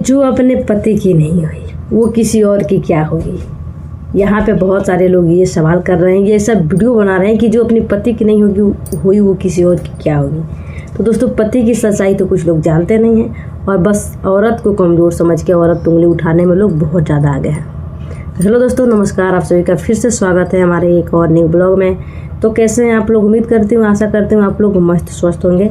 जो अपने पति की नहीं हुई वो किसी और की क्या होगी। यहाँ पे बहुत सारे लोग ये सवाल कर रहे हैं, ये सब वीडियो बना रहे हैं कि जो अपनी पति की नहीं हुई वो किसी और की क्या होगी। तो दोस्तों, पति की सच्चाई तो कुछ लोग जानते नहीं हैं और बस औरत को कमज़ोर समझ के औरत उंगली उठाने में लोग बहुत ज़्यादा आगे हैं। हेलो दोस्तों, नमस्कार। आप सभी का फिर से स्वागत है हमारे एक और न्यू ब्लॉग में। तो कैसे हैं आप लोग? उम्मीद करती हूँ, आशा करती हूँ आप लोग मस्त स्वस्थ होंगे।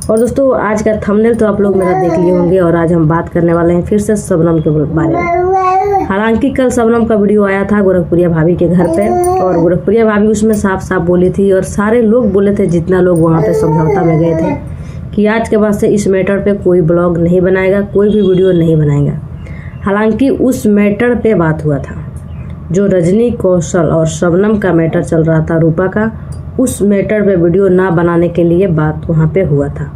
और दोस्तों, आज का थंबनेल तो आप लोग मेरा देख लिए होंगे और आज हम बात करने वाले हैं फिर से शबनम के बारे में। हालांकि कल शबनम का वीडियो आया था गोरखपुरिया भाभी के घर पे और गोरखपुरिया भाभी उसमें साफ साफ बोली थी और सारे लोग बोले थे, जितना लोग वहाँ पे समझौता में गए थे, कि आज के बाद से इस मैटर पे कोई ब्लॉग नहीं बनाएगा, कोई भी वीडियो नहीं बनाएगा। हालांकि उस मैटर पे बात हुआ था, जो रजनी कौशल और शबनम का मैटर चल रहा था, रूपा का, उस मैटर पे वीडियो ना बनाने के लिए बात वहाँ पे हुआ था।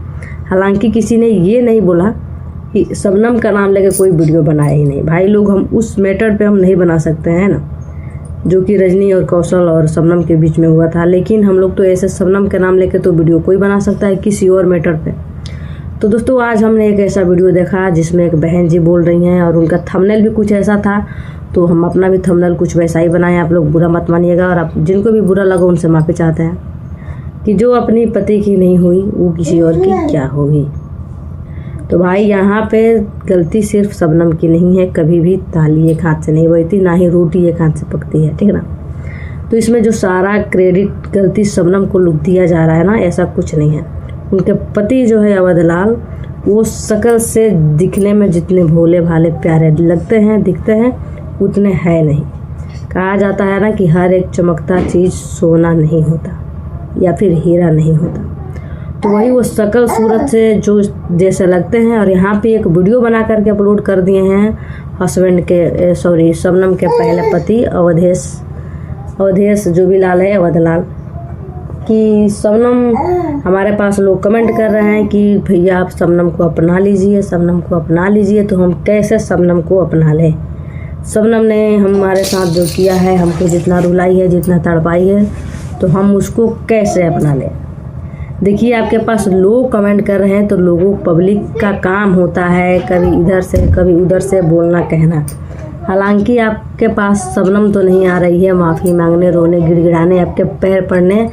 हालांकि किसी ने ये नहीं बोला कि शबनम का नाम लेके कोई वीडियो बनाए ही नहीं। भाई लोग, हम उस मैटर पे हम नहीं बना सकते हैं ना, जो कि रजनी और कौशल और शबनम के बीच में हुआ था। लेकिन हम लोग तो ऐसे शबनम के नाम लेके तो वीडियो कोई बना सकता है किसी और मैटर पे। तो दोस्तों, आज हमने एक ऐसा वीडियो देखा जिसमें एक बहन जी बोल रही हैं और उनका थंबनेल भी कुछ ऐसा था, तो हम अपना भी थंबनेल कुछ वैसा ही बनाए। आप लोग बुरा मत मानिएगा और आप जिनको भी बुरा लगा उनसे माफ़ी चाहते हैं कि जो अपनी पति की नहीं हुई वो किसी और की क्या होगी। तो भाई, यहाँ पे गलती सिर्फ शबनम की नहीं है। कभी भी ताली एक हाथ से नहीं बजती, ना ही रोटी एक हाथ से पकती है, ठीक है ना। तो इसमें जो सारा क्रेडिट गलती शबनम को लुट दिया जा रहा है ना, ऐसा कुछ नहीं है। उनके पति जो है अवधलाल, वो शक्ल से दिखने में जितने भोले भाले प्यारे लगते हैं, दिखते हैं, उतने है नहीं। कहा जाता है ना कि हर एक चमकता चीज़ सोना नहीं होता या फिर हीरा नहीं होता। तो वही वो शक्ल सूरत से जो जैसे लगते हैं। और यहाँ पे एक वीडियो बना करके अपलोड कर दिए हैं हस्बैंड के, सॉरी, शबनम के पहले पति अवधेश जो भी लाल है, अवधलाल, कि शबनम, हमारे पास लोग कमेंट कर रहे हैं कि भैया आप शबनम को अपना लीजिए, शबनम को अपना लीजिए। तो हम कैसे शबनम को अपना लें? शबनम ने हमारे साथ जो किया है, हमको जितना रुलाई है, जितना तड़पाई है, तो हम उसको कैसे अपना लें? देखिए, आपके पास लोग कमेंट कर रहे हैं, तो लोगों, पब्लिक का काम होता है कभी इधर से कभी उधर से बोलना, कहना। हालांकि आपके पास शबनम तो नहीं आ रही है माफ़ी मांगने, रोने, गिड़गिड़ाने, आपके पैर पड़ने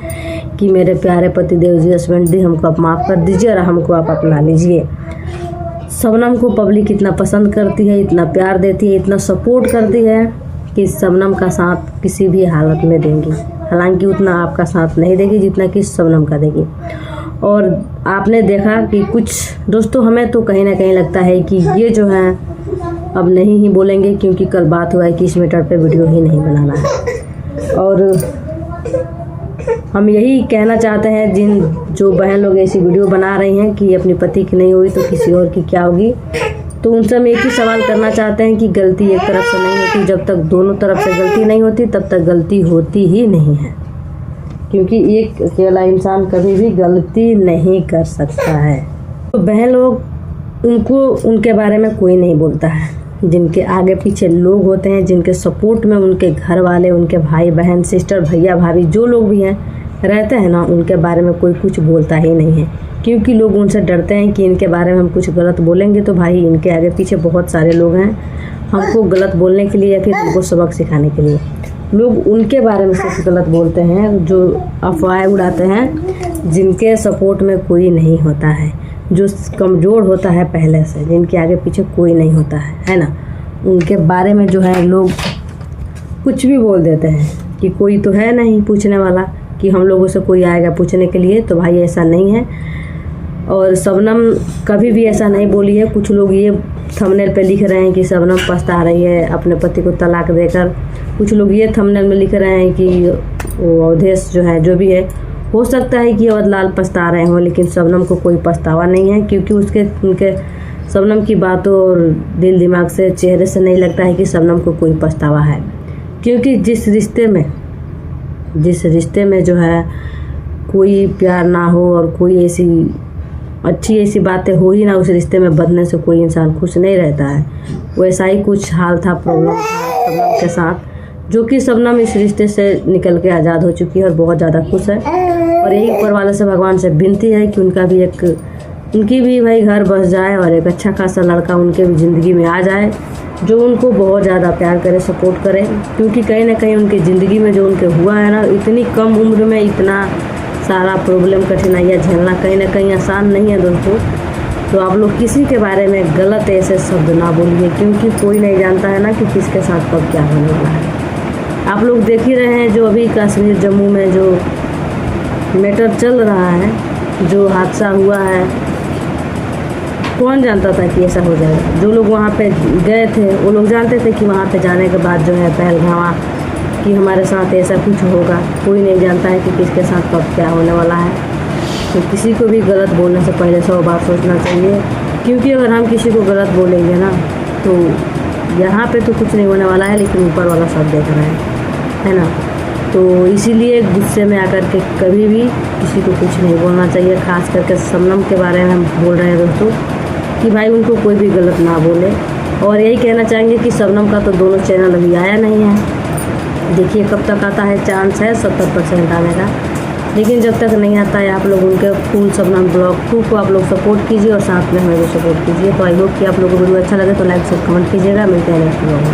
कि मेरे प्यारे पति देव जी, हस्बैंड जी, हमको आप माफ़ कर दीजिए और हमको आप अपना लीजिए। शबनम को पब्लिक इतना पसंद करती है, इतना प्यार देती है, इतना सपोर्ट करती है कि शबनम का साथ किसी भी हालत में देंगी। हालांकि उतना आपका साथ नहीं देगी जितना कि शबनम का देगी। और आपने देखा कि कुछ दोस्तों, हमें तो कहीं ना कहीं लगता है कि ये जो है अब नहीं ही बोलेंगे, क्योंकि कल बात हुआ है कि इस मैटर पे वीडियो ही नहीं बनाना है। और हम यही कहना चाहते हैं, जो बहन लोग ऐसी वीडियो बना रही हैं कि अपनी पति की नहीं हुई तो किसी और की क्या होगी, तो उनसे हम एक ही सवाल करना चाहते हैं कि गलती एक तरफ से नहीं होती। जब तक दोनों तरफ से गलती नहीं होती तब तक गलती होती ही नहीं है, क्योंकि एक अकेला इंसान कभी भी गलती नहीं कर सकता है। तो बहन लोग, उनको उनके बारे में कोई नहीं बोलता है। जिनके आगे पीछे लोग होते हैं, जिनके सपोर्ट में उनके घर वाले, उनके भाई बहन, सिस्टर, भैया भाभी, जो लोग भी हैं रहते हैं ना, उनके बारे में कोई कुछ बोलता ही नहीं है। क्योंकि लोग उनसे डरते हैं कि इनके बारे में हम कुछ गलत बोलेंगे तो भाई इनके आगे पीछे बहुत सारे लोग हैं हमको गलत बोलने के लिए या फिर हमको सबक सिखाने के लिए। लोग उनके बारे में सिर्फ गलत बोलते हैं, जो अफवाहें उड़ाते हैं, जिनके सपोर्ट में कोई नहीं होता है, जो कमज़ोर होता है पहले से, जिनके आगे पीछे कोई नहीं होता है ना, उनके बारे में जो है लोग कुछ भी बोल देते हैं कि कोई तो है नहीं पूछने वाला, कि हम लोगों से कोई आएगा पूछने के लिए। तो भाई ऐसा नहीं है। और शबनम कभी भी ऐसा नहीं बोली है। कुछ लोग ये थंबनेल पे लिख रहे हैं कि शबनम पछता रही है अपने पति को तलाक देकर। कुछ लोग ये थंबनेल में लिख रहे हैं कि वो अवधेश जो है, जो भी है, हो सकता है कि अवधलाल पछता रहे हों, लेकिन शबनम को कोई पछतावा नहीं है, क्योंकि उनके शबनम की बातों और दिल दिमाग से, चेहरे से नहीं लगता है कि शबनम को कोई पछतावा है। क्योंकि जिस रिश्ते में जो है कोई प्यार ना हो और कोई ऐसी बातें हो ही ना, उस रिश्ते में बदलने से कोई इंसान खुश नहीं रहता है। वैसा ही कुछ हाल था, प्रॉब्लम था शबनम के साथ, जो कि शबनम इस रिश्ते से निकल के आज़ाद हो चुकी है और बहुत ज़्यादा खुश है। और यही ऊपर वाले से, भगवान से विनती है कि उनका भी एक उनकी भी भाई घर बस जाए और एक अच्छा खासा लड़का उनके भी ज़िंदगी में आ जाए जो उनको बहुत ज़्यादा प्यार करे, सपोर्ट करे। क्योंकि कहीं ना कहीं उनकी ज़िंदगी में जो उनके हुआ है ना, इतनी कम उम्र में इतना सारा प्रॉब्लम, कठिनाइयाँ झेलना कहीं ना कहीं आसान नहीं है दोस्तों। तो आप लोग किसी के बारे में गलत ऐसे शब्द ना बोलिए, क्योंकि कोई नहीं जानता है ना कि किसके साथ कब क्या होने वाला है। आप लोग देख ही रहे हैं जो अभी कश्मीर जम्मू में जो मैटर चल रहा है, जो हादसा हुआ है, कौन जानता था कि ऐसा हो जाएगा। जो लोग वहाँ पे गए थे वो लोग जानते थे कि वहाँ पे जाने के बाद जो है पहलगाम कि हमारे साथ ऐसा कुछ होगा। कोई नहीं जानता है कि किसके साथ कब क्या होने वाला है। तो किसी को भी गलत बोलने से पहले 100 बार सोचना चाहिए, क्योंकि अगर हम किसी को गलत बोलेंगे ना तो यहाँ पे तो कुछ नहीं होने वाला है, लेकिन ऊपर वाला सब देख रहा है ना। तो इसीलिए गुस्से में आकर के कभी भी किसी को कुछ नहीं बोलना चाहिए। खास करके शबनम के बारे में हम बोल रहे हैं दोस्तों कि भाई उनको कोई भी गलत ना बोले। और यही कहना चाहेंगे कि शबनम का तो दोनों चैनल अभी आया नहीं है, देखिए कब तक आता है। चांस है 70% आने का, लेकिन जब तक नहीं आता है आप लोग उनके फुल शबनम ब्लॉग 2 को आप लोग सपोर्ट कीजिए और साथ में हमें भी सपोर्ट कीजिए। तो आई होप कि आप लोगों को वीडियो अच्छा लगे तो लाइक शेयर कमेंट कीजिएगा। मिलते हैं नेक्स्ट ब्लॉग में।